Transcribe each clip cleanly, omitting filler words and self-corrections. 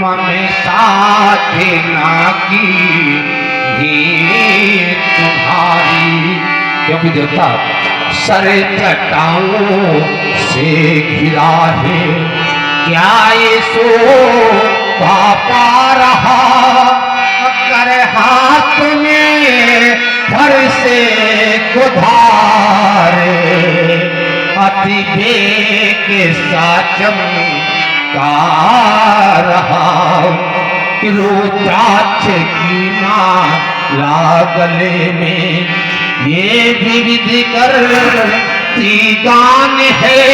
में साधना की तुम्हारी, क्योंकि देवता सरे चट्टानों से घिरा है, क्या ये सो पापा रहा कर हाथ में भर से कुधारे, अति बेग साचम का रहा रुद्राक्ष की माला गले में, ये विविध करती गान है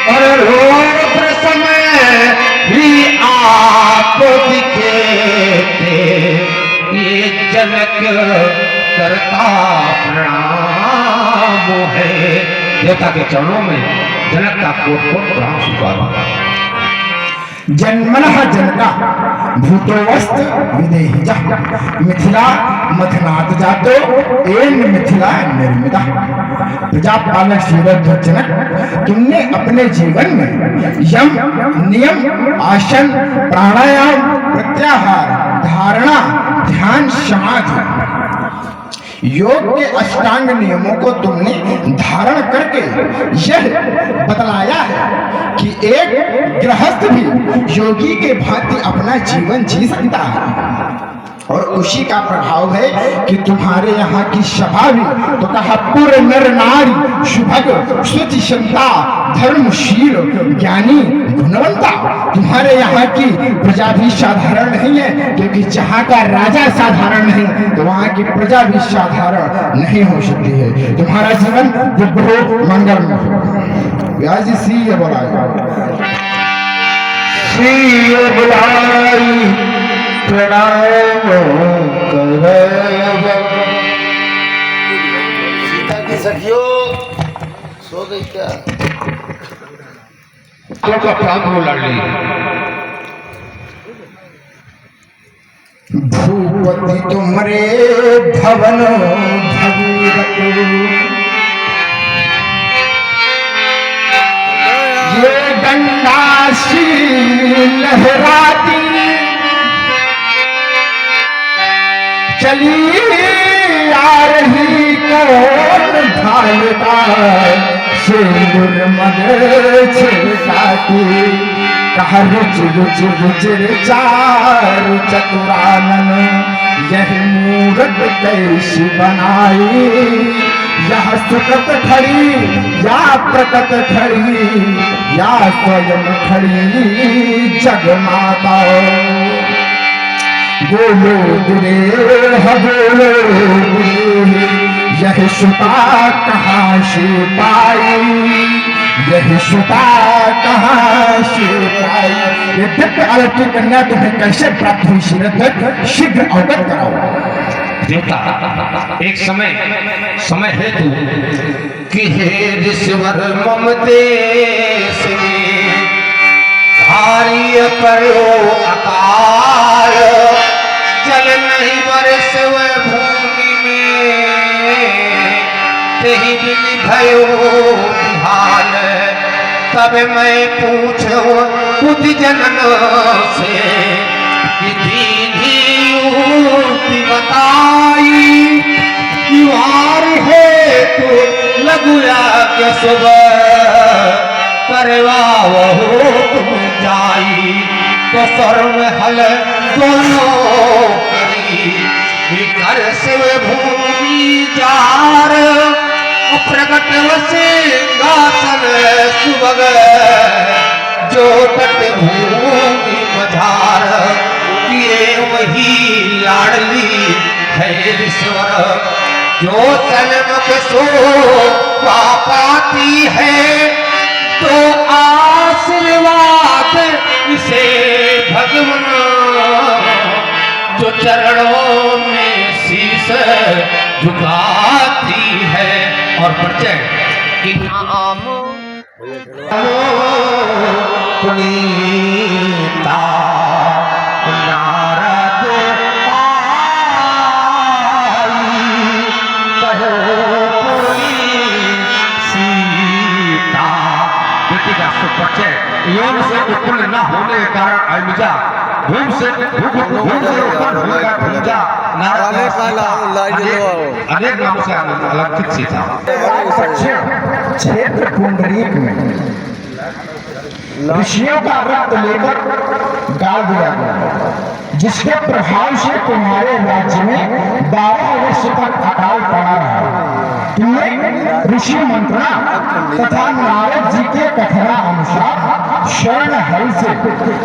और रुद्र समय भी आपको दिखे थे, ये जनक करता प्रणाम है। देवता के चरणों में जनक का कोट कोट प्रणाम स्वीकारा। जन्मनः जनका भूतोवस्त विदेहिजः, मिथिला मथनात् जातो एन मिथिला निर्मिता। प्रजापालक सूर्यध्वज जनक, तुमने अपने जीवन में यम नियम आसन प्राणायाम प्रत्याहार धारणा ध्यान समाधि योग के अष्टांग नियमों को तुमने धारण करके यह बतलाया है कि एक गृहस्थ भी योगी के भांति अपना जीवन जी सकता है, और उसी का प्रभाव है कि तुम्हारे यहाँ की सभा भी तो कहा पूर्ण नर नारी सुभग शुचि क्षमता धर्मशील ज्ञानी गुणवंता। तुम्हारे यहाँ की प्रजा भी साधारण नहीं है, क्योंकि जहाँ का राजा साधारण नहीं तो वहाँ की प्रजा भी साधारण नहीं हो सकती है। तुम्हारा जीवन बहुत मंगलमय हो। व्यास जी सी ये बोला प्रणाम सीता की सखियों सो गई क्या? तो का प्राण हो लड़ी भूपति तुमरे भवन भगीरथ, ये गंगासी लहराती चली आ रही कौन ढालता सिंदूर मद छिड़काती, कहा रुच रुच रुचिर चार चतुरानन यह मूरत कैसी बनाई, यह सुकत खड़ी या प्रकट खड़ी या स्वयं खड़ी जगमाता। बोलो गुरे बोलो गुरे, यह सुता कहाँ से पाई, यह सुता कहाँ से पाई। ये दिव्य अलौकिक कन्या तुम्हें कैसे प्राप्त हुई श्रीरथ, शीघ्र अवगत कराओ। देवता एक समय है तू कि हे ऋषिवर ममते से कार्य करो अकाल, जल नहीं बरस भूमि में तेहि बिन भयो बिहाल। तब मैं पूछो बुद्धि जनन से कि दीधी युक्ति बताई, युवार है तो लगुया के सुबह करवा वो तुम जाई, तो स्वर में हल दोनों करी कर शिव भूमि जार, प्रकट सिंहासन सुबग जो तट भूमि मझार, ये वही लाडली है ईश्वर जो सन्मुख सो पाती है, तो आशीर्वाद इसे भगवान जो चरणों में शीश झुकाती है। और परिचय कि नाम पुनीता नारद आई, कहो सीता बेटी का सुपरिचय योग से उत्पन्न न होने के कारण अमिजा भूम से उत्पन्न होकर भूजा अनेक नामों से अलंकृत सी था। क्षेत्र पुंडरीक में ऋषियों का रक्त लेकर गाड़ दिया गया, जिसके प्रभाव से तुम्हारे राज्य में 12 वर्ष तक अकाल पड़ा रहा। तुमने ऋषि मंत्रणा तथा नारद जी के कथना अनुसार शरण हल से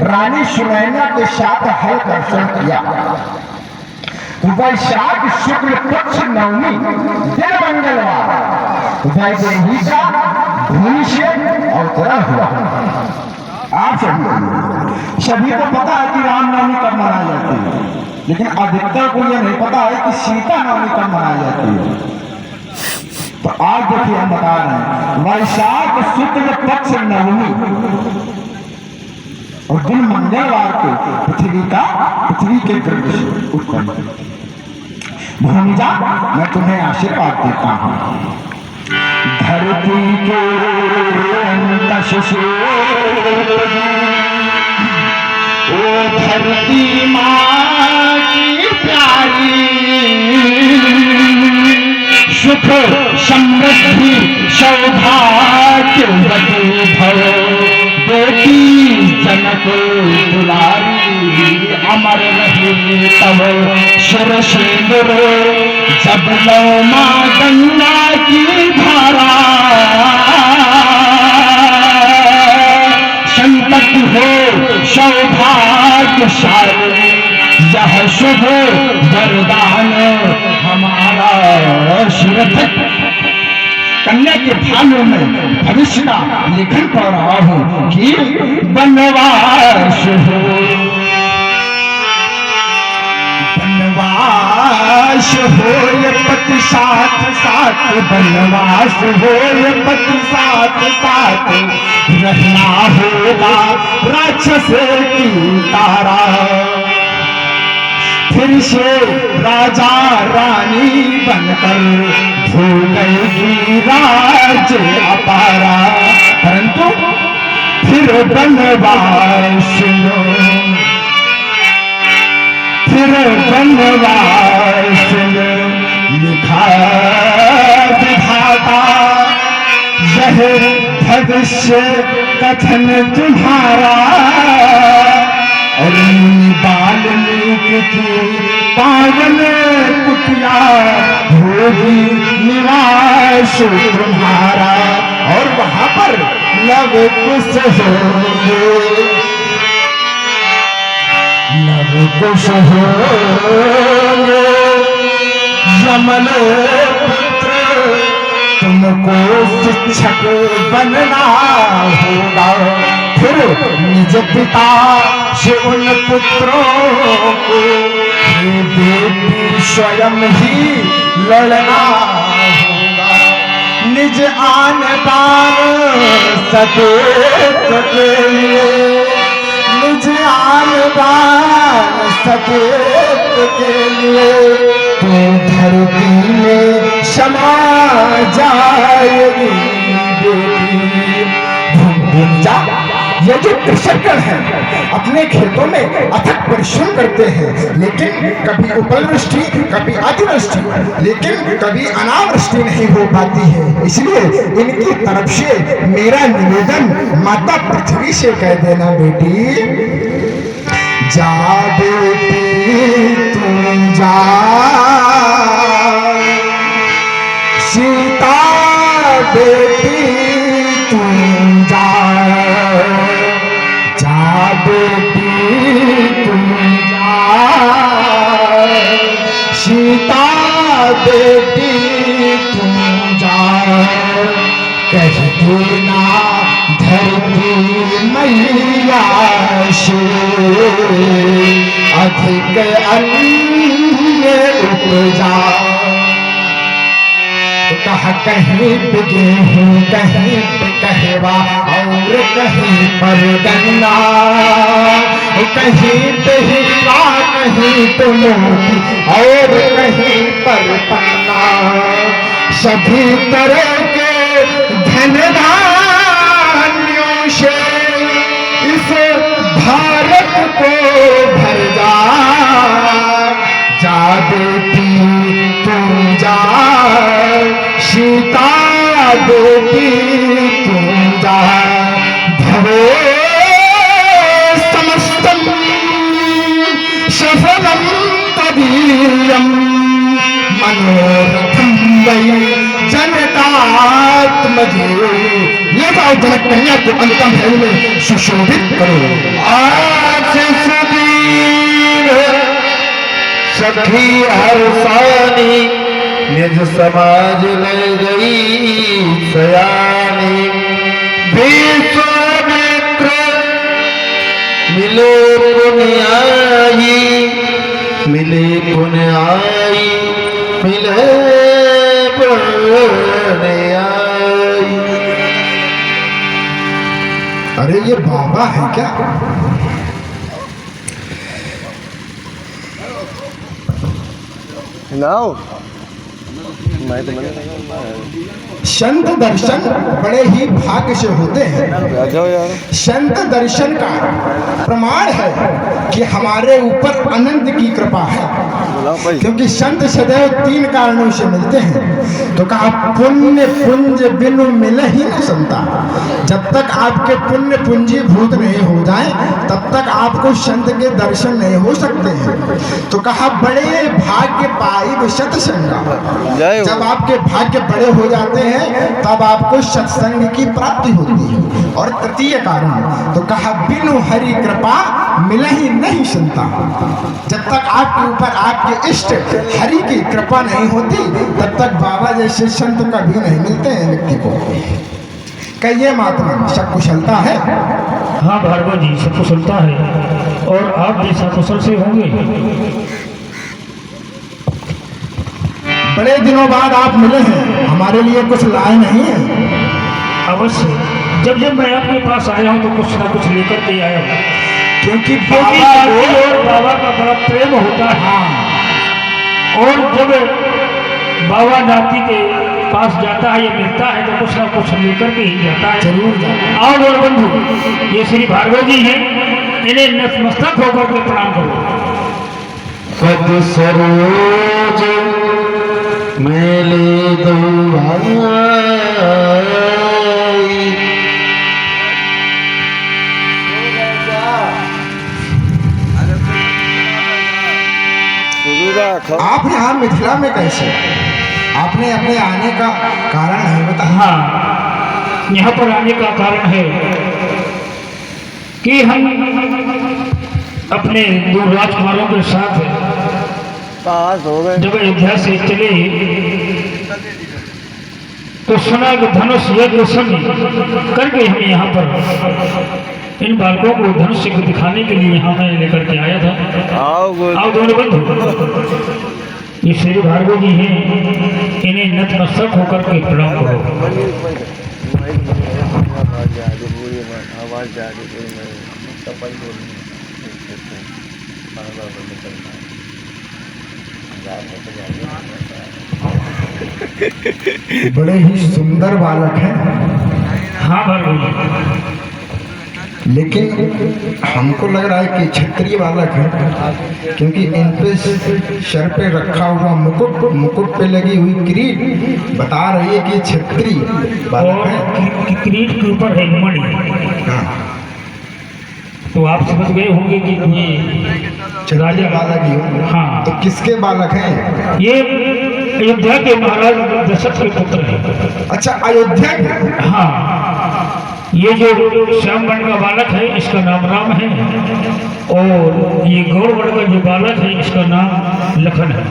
रानी सुनैना के साथ हल दर्शन किया। वैशाख शुक्ल पक्ष नवमी दिन मंगलवार वैदेही का भूमि से अवतरण हुआ। आप सभी को पता है कि रामनवमी कब मनाई जाती है, लेकिन अधिकतर को यह नहीं पता है कि सीता नवमी कब मनाई जाती है। तो आज देखिए हम बता रहे हैं, वैशाख शुक्ल पक्ष नवमी और दिन मंगलवार को पृथ्वी के गर्भ से उत्पन्न। भूमिजा, मैं तुम्हें आशीर्वाद देता हूं। धरती के अंतश से ओ धरती माँ की प्यारी, सुख समृद्धि सौभाग्यवती भव, बेटी जनक दुलारी, अमर रहे तब सुर सिंदूर, जब लो माँ गंगा की धारा, संकट हो सौभाग्यशाली, यह शुभ वरदान हमारा सुरत। कन्या के भालों में भविष्य का लेखन कर रहा हूं कि बनवास हो, बनवास हो ये पति साथ साथ, बनवास हो ये पति साथ साथ, रहना होगा राक्षस की तारा, फिर से राजा रानी बनकर भूलेगी राज्य अपारा, परंतु फिर बनवास लो, फिर बनवास लो, लिखा विधाता यह भविष्य कथन तुम्हारा, और बाल्मीकि की पावन कुटिया होगी निवास तुम्हारा, और वहां पर लव कुश होंगे, लव कुश होंगे, यमन पुत्र तुमको शिक्षक बनना होगा, फिर निज पिता से उन पुत्रों को बेटी स्वयं ही लड़ना होगा, निज आन बान सकेत के लिए, निज आन बान सकेत के लिए, तो धरती में समा जाएगी बेटी। भूमिजा, ये जो कृषकगण हैं अपने खेतों में अथक परिश्रम करते हैं, लेकिन कभी उपलवृष्टि कभी अतिवृष्टि, लेकिन कभी अनावृष्टि नहीं हो पाती है। इसलिए इनकी तरफ से मेरा निवेदन माता पृथ्वी से कह देना, बेटी जा बेटी तुम जा, सीता बेटी तुम जा, जा बेटी तुम जा, सीता बेटी तुम जा, कह देना धरती मैया से अधिक अन्न उपजा। कहा कहीं पे गेहूं, कहीं पे कहवा, और कहीं पर गन्ना, कहीं पे हीरा, कहीं पे मोती, और कहीं पर पन्ना, सभी तरह के धन धान्यों से इस जाओ जनक कन्या को अंतिम भैल में सुशोभित करो। आशीष दीन सखी हर्षानी निज समाज ले गई सयानी। विश्वामित्र मिले पुण्याई मिले पुण्याई मिले पुण्याई। अरे ये बाबा है क्या? नाउ संत दर्शन बड़े ही भाग्य से होते हैं। आ जाओ यार। संत दर्शन का प्रमाण है कि हमारे ऊपर अनंत की कृपा है, बुलाओ भाई। क्योंकि संत सदैव 3 कारणों से मिलते हैं। तो कहा पुण्य पुंज बिनु मिले ही न संता। जब तक आपके पुण्य पूंजीभूत नहीं हो जाए तब तक आपको संत के दर्शन नहीं हो सकते हैं। तो कहा बड़े भाग्य पाई सत्संगा। जय हो। जब आपके भाग्य बड़े हो जाते हैं तब आपको सत्संग की प्राप्ति होती है। और तृतीय कारण तो कहा बिनु हरि कृपा मिले ही नहीं संता। जब तक आपके ऊपर आपके इष्ट हरि की कृपा नहीं होती तब तक बाबा जैसे संत कभी नहीं मिलते हैं व्यक्ति को। कहिए महात्मा सब कुशलता है? हाँ भार्गव जी, सब कुशलता है और आप भी सकुशल से होंगे। बड़े दिनों बाद आप मिले हैं, हमारे लिए कुछ लाए नहीं है? अवश्य, जब जब मैं आपके पास आया हूँ तो कुछ ना कुछ लेकर के आया हूँ, क्योंकि क्योंकि बाबा नाती को और बाबा का बड़ा प्रेम होता है। और जब बाबा नाती के पास जाता है या मिलता है तो कुछ ना कुछ लेकर के ही जाता है। जरूर जाना। आओ और बंधु, ये श्री भार्गव जी हैं, इन्हें नतमस्तक होकर के प्रणाम करो। पद सरोज मेले दो भाई। आप यहाँ मिथिला में कैसे? आपने अपने आने का कारण नहीं बताया। हाँ, यहाँ पर आने का कारण है कि हम अपने 2 राजकुमारों के साथ पास हो गए। जब अयोध्या से चले तो सुना कि धनुष यज्ञ संग करके हम यहाँ पर इन बालकों को धनुष को दिखाने के लिए यहाँ मैं लेकर के आया था। आओ गुरु। आओ दोनों बंधु, ये श्री भार्गव जी हैं, इन्हें नतमस्तक होकर के प्रणाम करो। आवाज जा रही पूरी सफाई बोल रही बड़े ही सुंदर बालक हैं, हाँ भार्गव जी, लेकिन हमको लग रहा है कि क्षत्रिय बालक है, क्योंकि इन पे सर पे रखा हुआ मुकुट, मुकुट पे लगी हुई किरीट बता रही है कि क्षत्रिय बालक है। और किरीट के ऊपर है मणि। हाँ, तो आप समझ गए होंगे कि ये क्षत्रिय बालक ही हो। हाँ। तो किसके बालक हैं? ये अयोध्या के महाराज दशरथ के पुत्र हैं। अच्छा, अयोध्या के। हाँ, ये जो श्याम वर्ण का बालक है इसका नाम राम है, और ये गौर वर्ण का जो बालक है इसका नाम लखन है।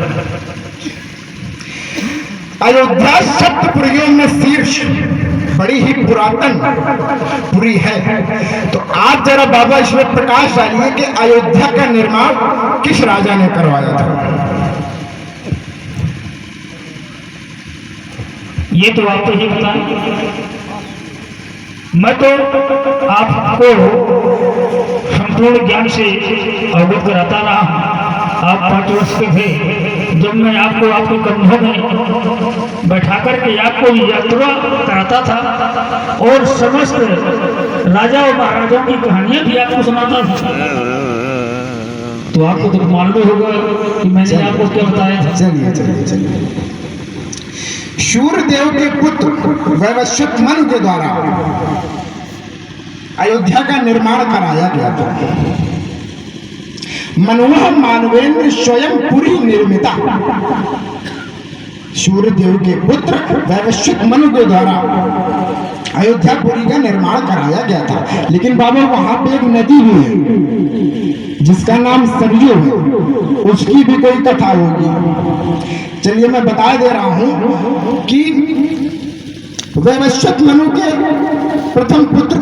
अयोध्या सप्तपुरियों में शीर्ष बड़ी ही पुरातन पुरी है। तो आज जरा बाबा इसमें प्रकाश डालिए कि अयोध्या का निर्माण किस राजा ने करवाया था? ये तो आपको ही बताएं, मैं तो आपको संपूर्ण ज्ञान से अवगत कराता रहा हूँ। आप 5 वर्ष के थे जब मैं आपको आपके कंधों में बैठा करके आपको यात्रा कराता था और समस्त राजा और महाराजाओं की कहानियां भी आपको सुनाता था। तो आपको तो मालूम होगा कि मैंने आपको क्या बताया था। चलिए चलिए चलिए। सूर्यदेव के पुत्र वैवस्वत मनु के द्वारा अयोध्या का निर्माण कराया गया था। मनुः मानवेंद्र स्वयं पुरी निर्मिता। सूर्यदेव के पुत्र वैवस्वत मनु के द्वारा अयोध्यापुरी का निर्माण कराया गया था। लेकिन बाबा वहां पे एक नदी भी है जिसका नाम सरयू है, उसकी भी कोई कथा होगी। चलिए मैं बता दे रहा हूं कि वैवस्वत मनु के प्रथम पुत्र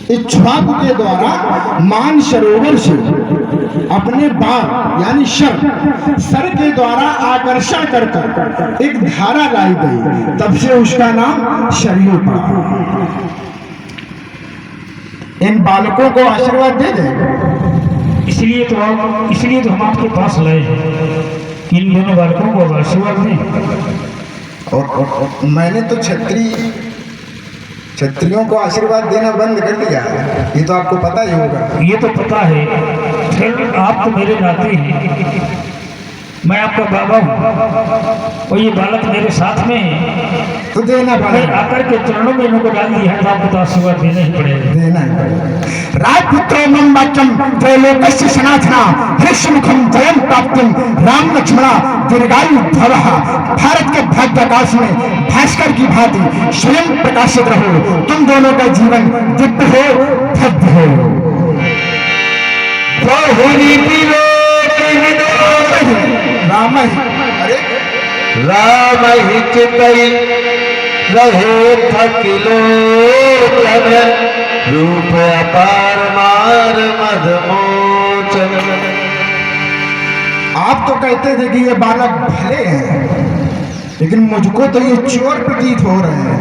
इक्ष्वाकु के द्वारा मान सरोवर से अपने बाण यानी सर के द्वारा आकर्षण कर एक धारा लाई गई, तब से उसका नाम सरयू पड़ा। इन बालकों को आशीर्वाद दे दे। इसलिए तो हम आपके पास लाए हैं, इन दोनों बालकों को आशीर्वाद दें। और मैंने तो क्षत्रियों को आशीर्वाद देना बंद कर दिया, ये तो आपको पता ही होगा। ये तो पता है, फिर आप तो मेरे नाते हैं, मैं आपका बाबा हूँ और ये बालक मेरे साथ में है, तो देना मैं पड़ेगा। आकर के चरणों में इनको डाल दिया है तो आपको तो आशीर्वाद देना ही पड़ेगा। देना ही पड़ेगा। राजपुत्रो मम वाक्यम त्रैलोक्यस्य सनातना हृष्यमुखम जयं प्राप्तिम राम लक्ष्मणा दीर्घायु भवः। भारत के भाग्याकाश में भास्कर की भांति स्वयं प्रकाशित रहो, तुम दोनों का जीवन दिव्य हो, भव्य हो। राम अरे राम ही चितई रहे थकिलो तन, रूप अपार मार मधमोचन। आप तो कहते थे कि ये बालक भले हैं, लेकिन मुझको तो ये चोर प्रतीत हो रहे हैं।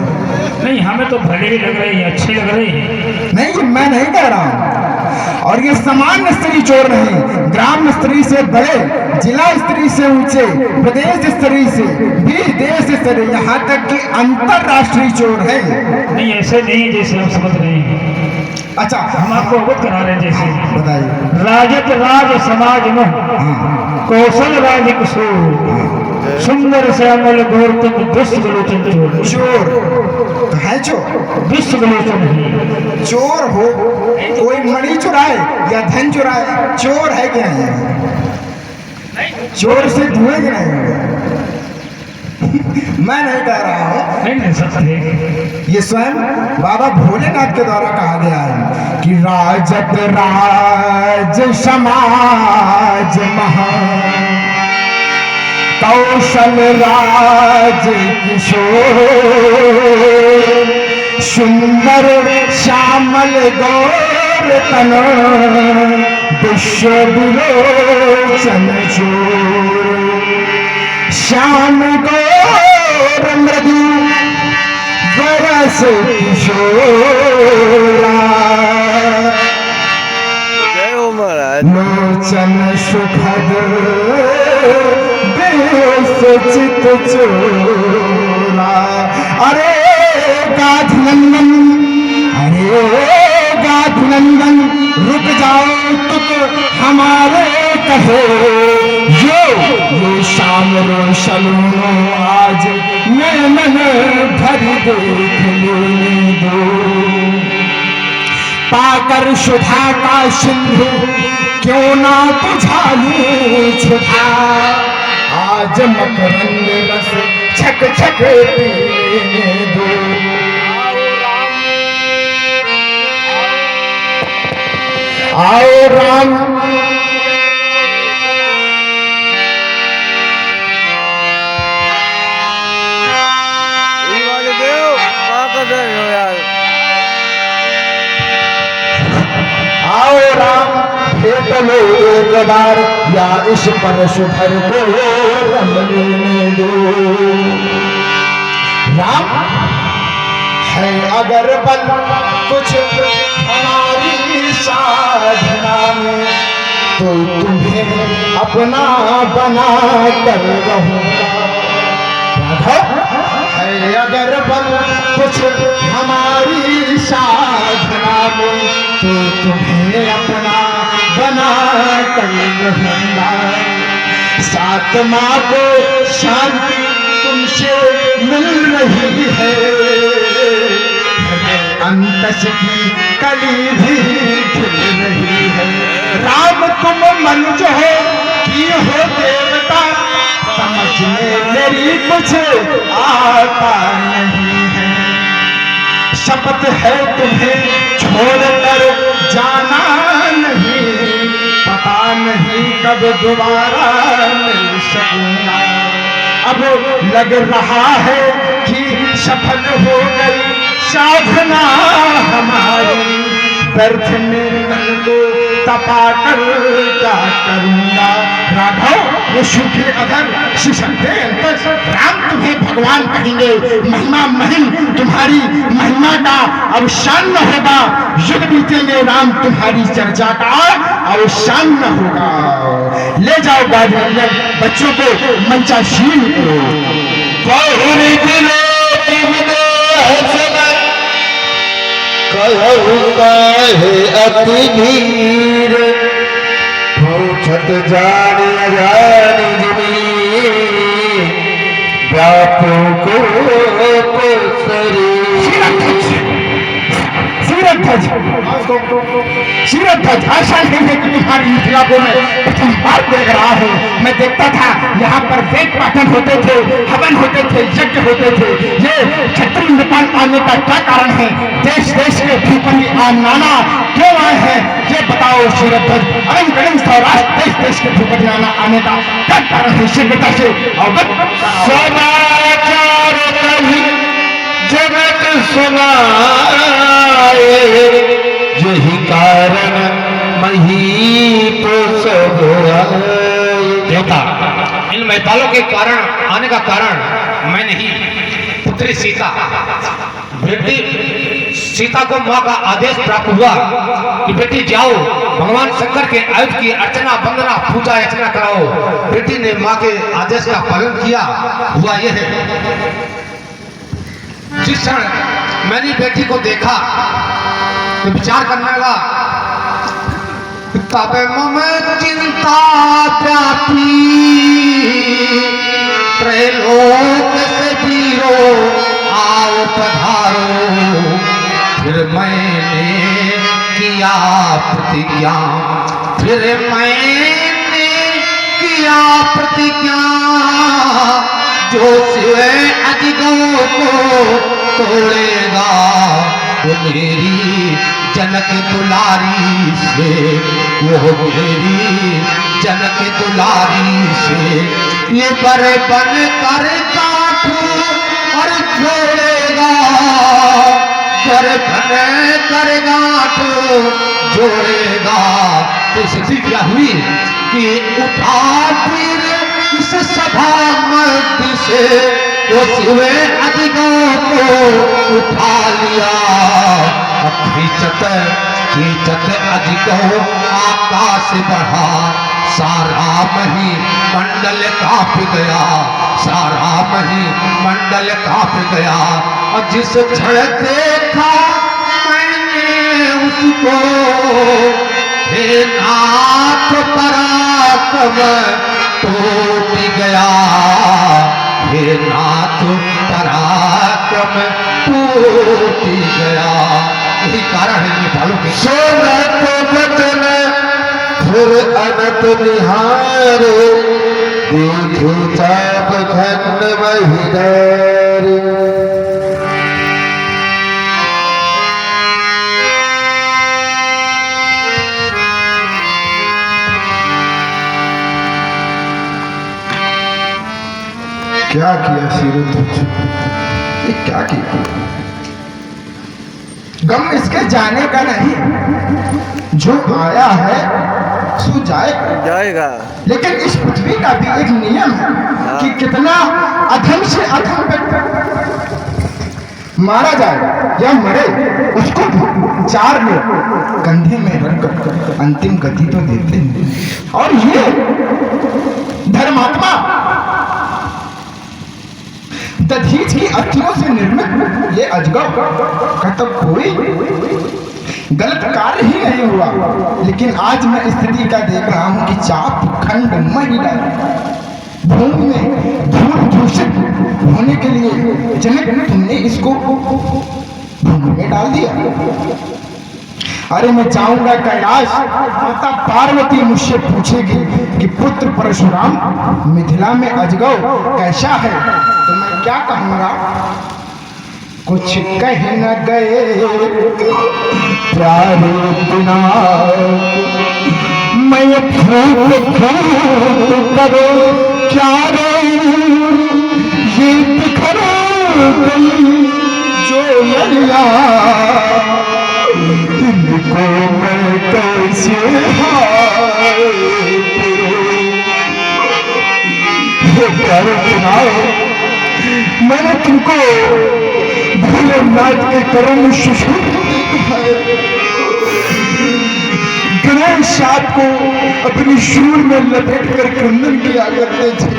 नहीं, हमें तो भले ही लग रहे हैं, अच्छे लग रहे हैं। नहीं, मैं नहीं कह रहा हूं। और ये सामान्य स्त्री चोर नहीं, ग्राम स्त्री से बड़े, जिला स्त्री से ऊंचे, प्रदेश स्त्री से भी देश स्त्री, यहाँ तक कि अंतरराष्ट्रीय चोर है। नहीं, ऐसे नहीं जैसे हम समझ रहे हैं। अच्छा, हम आपको अवगत करा रहे हैं जैसे बताइए। राजत राज समाज में कौशल राज किशोर सुंदर श्यामल गौरतम दुष्ट गलोचन चोर। चोर तो है, चोर दुष्ट गलोचन ही चोर हो, कोई मणि चुराए या धन चुराए, चोर है क्या है? चोर से धुएं कि नहीं? मैं नहीं कह रहा हूं, नहीं सत्य। ये स्वयं बाबा भोलेनाथ के द्वारा कहा गया है कि राजत राज समाज महा कौशल राज किशोर, सुंदर श्यामल गौर तन विश्व विलोचन चोर। श्याम गौर मृदु वरस किशोरा, जय हो महाराज। लोचन सुखद चित चोरा। अरे गाध नंदन, अरे गाध नंदन, रुक जाओ तुक हमारे कहे, ये शाम रोशनो आज मैं मन भर देख लेने दो। पाकर सुधा का सिंधु क्यों ना बुझा लूं छुधा, आज मकरंद रस छक छक पीने दो। आओ राम देव कर रहे हो यार। आओ राम भेट लो एक बार, या इस पर सुधर को रम लेने दो। राम है अगर बल कुछ हमारी साधना में, तो तुम्हें अपना बना कर रहूंगा। है अगर बल कुछ हमारी साधना में, तो तुम्हें अपना बना कर रहूंगा। सात माँ को शांति तुमसे मिल रही है, अंतस की कली भी खिल रही है। राम तुम मनुज हो कि हो देवता, समझ में मेरी कुछ आता नहीं है। शपथ है तुम्हें छोड़कर जाना नहीं, पता नहीं कब दोबारा मिल सकूंगा। अब लग रहा है कि सफल हो गई साधना हमारी, व्यर्थ में तन को तपा कर क्या करूंगा। राघव ये सूखे अगर शिशंते अंतर, राम तुम्हें भगवान कहेंगे, महिमा महिम तुम्हारी महिमा का अवसान न होगा। युग बीतेंगे राम तुम्हारी चर्चा का अवसान न होगा। ले जाओ गाजरंजन बच्चों को मंचाशील करो। काहे अति भीर पूछत जान जान जमी व्यापक शीरध्वज आशा नहीं है कि तुम्हारी मिथिला को मैं प्रथम बार देख रहा हूँ। मैं देखता था यहाँ पर वेद पाठन होते थे, हवन होते थे, यज्ञ होते थे। ये क्षत्रिय नेपाल आने का क्या कारण है? देश देश के भूपति नाना क्यों आए हैं ये बताओ शीरध्वज। अरंग गणेश सौराष्ट्र देश देश के भूपति नाना आने का क्या कारण है? शीघ्रता से अवगत समाचार कही जगत सुनाए, यही कारण महीप सब देवता इन मैतालों के कारण आने का कारण मैं नहीं, पुत्री सीता। बेटी सीता को माँ का आदेश प्राप्त हुआ कि बेटी जाओ भगवान शंकर के आयुध की अर्चना वंदना पूजा अर्चना कराओ। बेटी ने माँ के आदेश का पालन किया। हुआ यह है, जिस क्षण मैंने बेटी को देखा तो विचार करने लगा, तब मम चिंता व्यापी त्रैलोक से वीरो आओ पधारो। फिर मैंने किया प्रतिज्ञा, फिर मैंने किया प्रतिज्ञा, जो शिव अजगों को तोड़ेगा वो मेरी जनक दुलारी से, वो मेरी जनक दुलारी से ये पर बन कर काटू और जोड़ेगा, पर बन कर गांठू जोड़ेगा। तो स्थिति क्या हुई कि उठा फिर इस सभा मध्य से वो शिव अजगों को उठा लिया। खींचत खींचत अजगों आकाश बढ़ा, सारा मही मंडल कांप गया, सारा मही मंडल कांप गया। और जिस क्षण देखा मैंने उसको, हे नाथ पराक्रम टूट गया, हे नाथ पराक्रम टूट गया। यही कारण है नेपालों के सोनत बदन फिर अनत निहारे, देखे चाप खंड महिदारी। क्या किया शीरध्वज, ये क्या किया? गम इसके जाने का नहीं, जो आया है सो जाएगा। लेकिन इस पृथ्वी का भी एक नियम है कि कितना अधम से अधम व्यक्ति मारा जाए या मरे, उसको चार लोग कंधे में रखकर अंतिम गति तो देते हैं। और ये धर्मात्मा दधीच की अस्थियों से निर्मित ये अजगर का तो कोई गलत कार्य ही नहीं हुआ। लेकिन आज मैं स्थिति का देख रहा हूं कि चाप खंड महिला भूमि में धूल दूषित होने के लिए जनक तुमने इसको भूमि में डाल दिया। अरे मैं चाहूंगा कैलाश, माता पार्वती मुझसे पूछेगी कि पुत्र परशुराम मिथिला में अजगौ कैसा है, तो मैं क्या कहूंगा? कुछ कह न गए प्यारे बिना मैं फूट करो क्या रे ये बिखर गई जो मैया इनको मैं कैसे हाय प्यारे बिना मैंने तुमको भोलेनाथ के कर्म सुश्रुत गणेश आपको अपनी शूल में लपेट कर क्रंदन किया करते थे,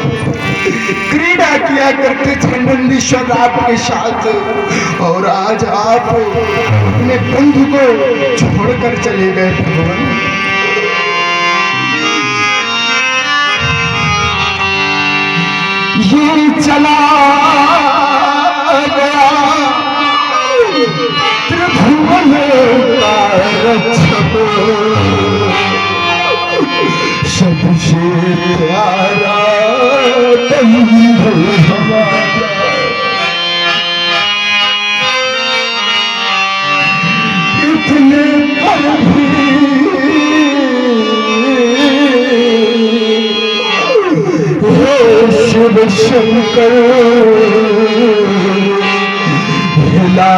क्रीड़ा किया करते थे नंदीश्वर आपके साथ, और आज आप अपने बंधु को छोड़कर चले गए भगवान। ये चला गया त्रिभुवन का रक्षक सबसे प्यारा बंधु हमारा। इतने पर भी शिव शंकर हिला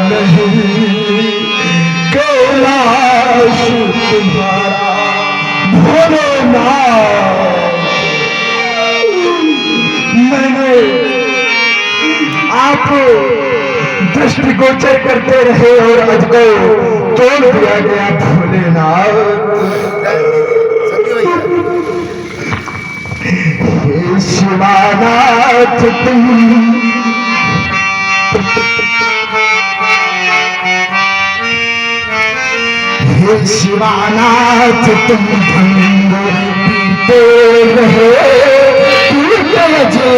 नहीं कैलाश तुम्हारा भोलेनाथ। मैंने आप दृष्टिगोचर करते रहे और आज को तोड़ दिया गया भोलेनाथ। हे शिवानाथ तुम हे शिवानाथ तुम भंग पीते रहे, टूटे जे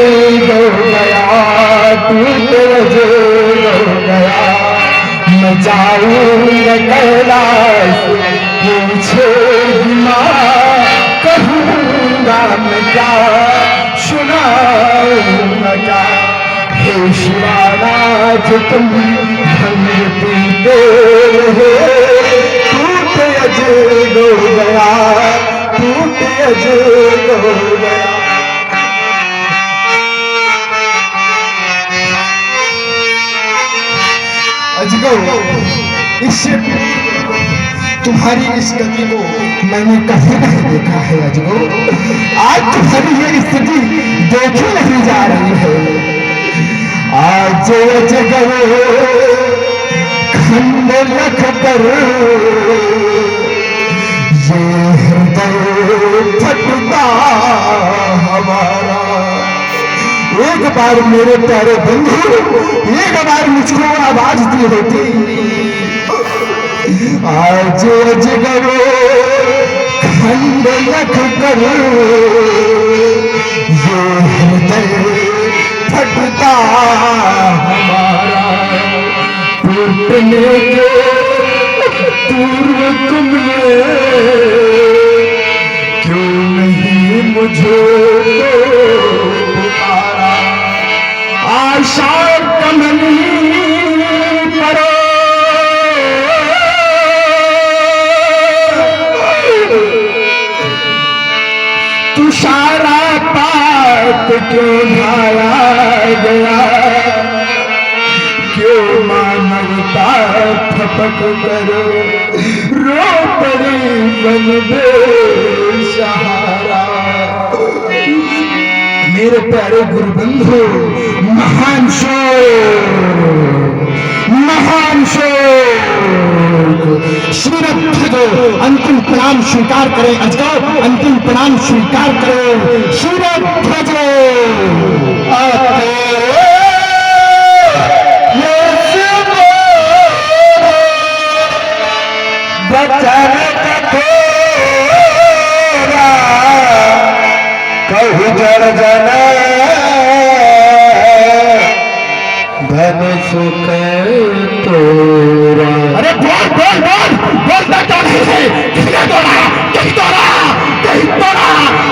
गया टूटे जे गया। मैं जाऊंगा कैलाश पूछे कहूंगा मैं क्या सुनाऊंगा क्या। हे शिवानाथ तुम भंग पीते रहे, टूटे अजय गो गया टूटे अजय गो गया। अजगो इससे तुम्हारी इस गति को मैंने कभी नहीं देखा है अजगो। आज तुम्हारी ये स्थिति देखी नहीं जा रही है। आज अजगो खंड रख कर ये हृदय फटता हमारा। एक बार मेरे प्यारे बंधु एक बार मुझको आवाज दी होती। आज अजगरो खंड रख कर ये हृदय फटता हमारा। टूटने के पूर्व तुमने क्यों नहीं मुझे पुकारा। आशा कमनी करो तुषारा पात क्यों ढाया गया। क्यों मानवता फपक करो रो पड़ी बन बेसहारा। मेरे प्यारे गुरु बंधु महान शोक दो अंतिम प्रणाम स्वीकार करें। अजगर अंतिम प्रणाम स्वीकार करें। शीरध्वज बचन कठोरा कहु जन जन धन सुख तोरा। अरे बोल बोल बोल बोलता क्यों नहीं है? किसने तोड़ा कहीं तोड़ा कहीं तोड़ा।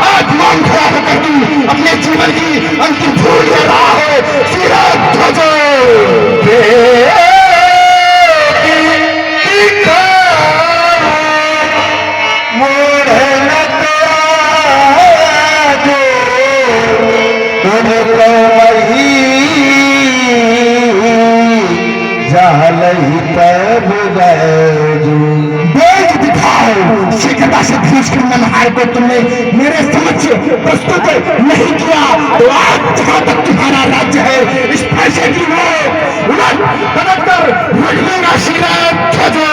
आज मन खड़ा होकर तू अपने जीवन की अंतिम फूल ले रहा है। शीरध्वज खींच कर मनहार को तुमने मेरे समक्ष प्रस्तुत नहीं किया तो आज जहां तक तुम्हारा राज्य है इस पैसे की वो उलट पलट कर रख लेगा शिरा ध्वजो।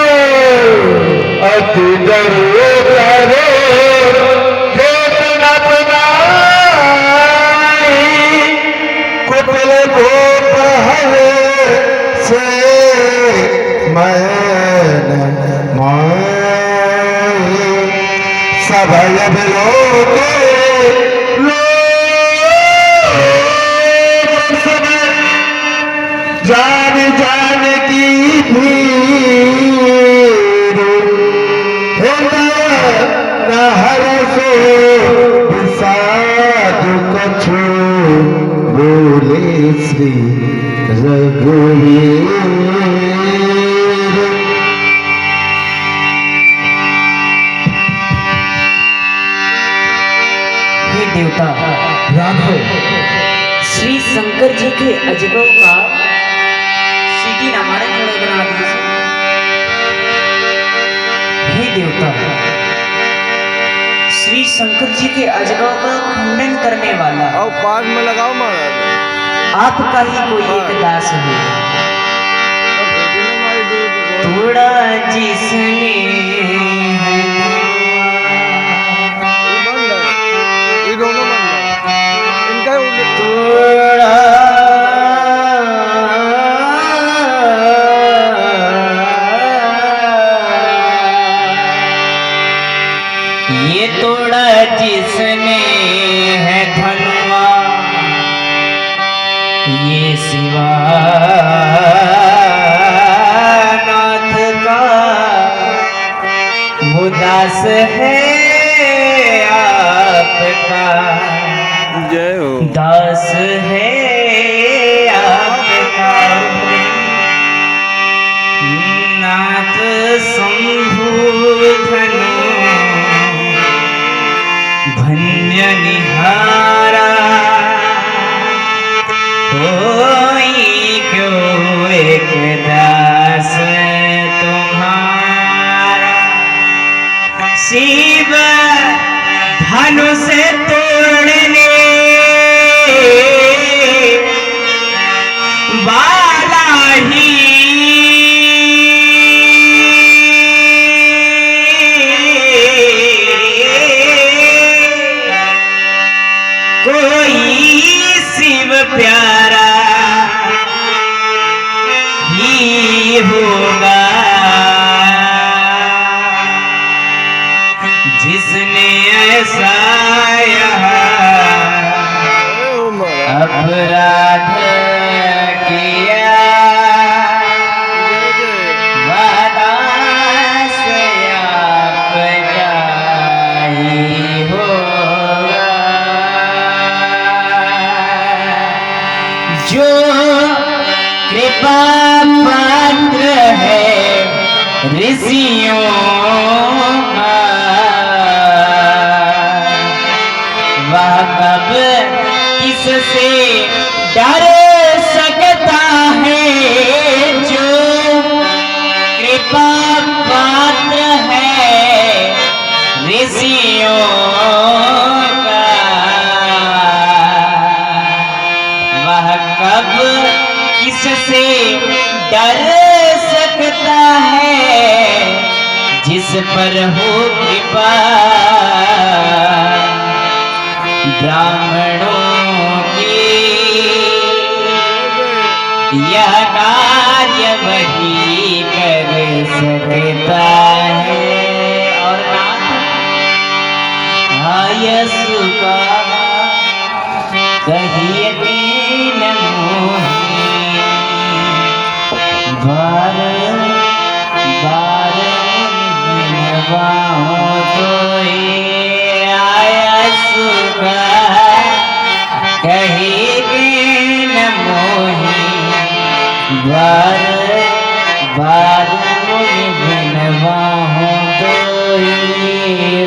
अति जरूर कुटिल गोप हरे से मैंने सभय जान जान की भीड़ हर सो विषाद कछु बोले श्री रघुवीर। हे देवता राघव श्री शंकर जी के अजगव का सीटी रामायण थोड़ा बना दीजिए। हे देवता श्री शंकर जी के अजगव का खंडन करने वाला और पास में लगाओ महाराज। आपका ही कोई एक दास हो हमारी दूध थोड़ा जिसने है बंद है, ये दोनों बंद है। इनका थोड़ा ये तोड़ा जिसने है धनुआ ये शिवा नाथ का उदास है आपका जय हो। दास है आपका नाथ शंभु धनु भन्य निहारा कोई क्यों एक दास तुम्हारा शिव धनुष तोड़ने वाला ही कोई शिव प्यारा ही होगा जिसने ऐसा जय हो महाराज। अपराध किया जय जय। वादा से आपका ही होगा जो कृपा पात्र है ऋषियों का वह कब किससे डर सकता है जो कृपा पात्र है ऋषियों का वह कब किससे डर सकता है जिस पर हो कृपा ब्राह्मणों की यह कार्य वही कर सकता है। और आयसु का कहिए न मोही बार बार बिनवाओ तो ये आयसु का कहिए न मोही बार बार बिनवाओ तो ये